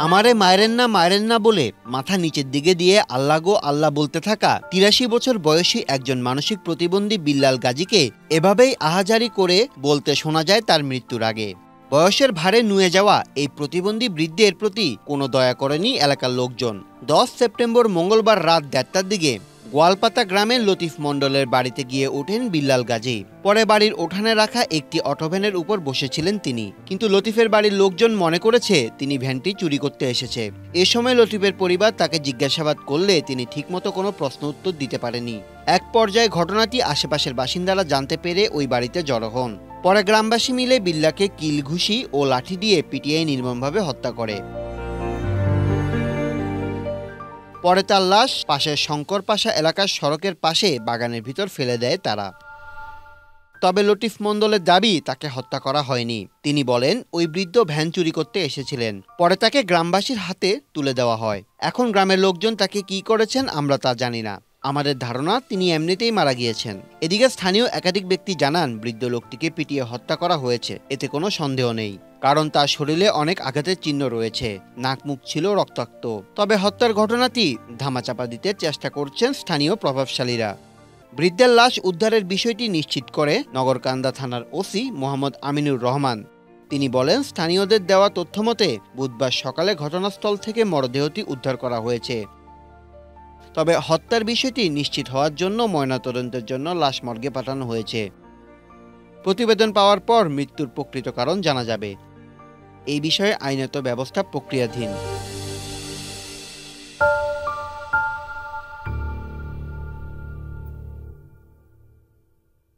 আমারে মায়েরেন না বলে মাথা নিচের দিকে দিয়ে আল্লাহ গো আল্লাহ বলতে থাকা ৮৩ বছর বয়সী একজন মানসিক প্রতিবন্ধী বিল্লাল গাজীকে এভাবেই আহাজারি করে বলতে শোনা যায় তার মৃত্যুর আগে। বয়সের ভারে নুয়ে যাওয়া এই প্রতিবন্ধী বৃদ্ধের প্রতি কোনো দয়া করেনি এলাকার লোকজন। ১০ সেপ্টেম্বর মঙ্গলবার রাত ১:৩০টার দিকে গোয়ালপাতা গ্রামের লতিফ মণ্ডলের বাড়িতে গিয়ে ওঠেন বিল্লাল গাজী। পরে বাড়ির উঠানে রাখা একটি অটোভ্যানের উপর বসেছিলেন তিনি, কিন্তু লতিফের বাড়ির লোকজন মনে করেছে তিনি ভ্যানটি চুরি করতে এসেছে। এ সময় লতিফের পরিবার তাকে জিজ্ঞাসাবাদ করলে তিনি ঠিকমতো কোনো প্রশ্ন উত্তর দিতে পারেনি। এক পর্যায়ে ঘটনাটি আশেপাশের বাসিন্দারা জানতে পেরে ওই বাড়িতে জড়ো হন। পরে গ্রামবাসী মিলে বিল্লাকে কিল ঘুষি ও লাঠি দিয়ে পিটিয়ে নির্মমভাবে হত্যা করে। পরে তার লাশ পাশের শঙ্করপাশা এলাকার সড়কের পাশে বাগানের ভিতর ফেলে দেয় তারা। তবে লতিফ মণ্ডলের দাবি তাকে হত্যা করা হয়নি। তিনি বলেন ওই বৃদ্ধ ভ্যান চুরি করতে এসেছিলেন, পরে তাকে গ্রামবাসীর হাতে তুলে দেওয়া হয়। এখন গ্রামের লোকজন তাকে কি করেছেন আমরা তা জানি না। আমাদের ধারণা তিনি এমনিতেই মারা গিয়েছেন। এদিকে স্থানীয় একাধিক ব্যক্তি জানান বৃদ্ধ লোকটিকে পিটিয়ে হত্যা করা হয়েছে, এতে কোনো সন্দেহ নেই, কারণ তার শরীরে অনেক আঘাতের চিহ্ন রয়েছে, নাক মুখ ছিল রক্তাক্ত। তবে হত্যার ঘটনাটি ধামাচাপা দিতে চেষ্টা করছেন স্থানীয় প্রভাবশালীরা। বৃদ্ধের লাশ উদ্ধারের বিষয়টি নিশ্চিত করে নগরকান্দা থানার ওসি মোহাম্মদ আমিনুর রহমান। তিনি বলেন স্থানীয়দের দেওয়া তথ্যমতে বুধবার সকালে ঘটনাস্থল থেকে মরদেহটি উদ্ধার করা হয়েছে। তবে হত্যার বিষয়টি নিশ্চিত হওয়ার জন্য ময়নাতদন্তের জন্য লাশ মর্গে পাঠানো হয়েছে। প্রতিবেদন পাওয়ার পর মৃত্যুর প্রকৃত কারণ জানা যাবে। এই বিষয়ে আইনত ব্যবস্থা প্রক্রিয়াধীন।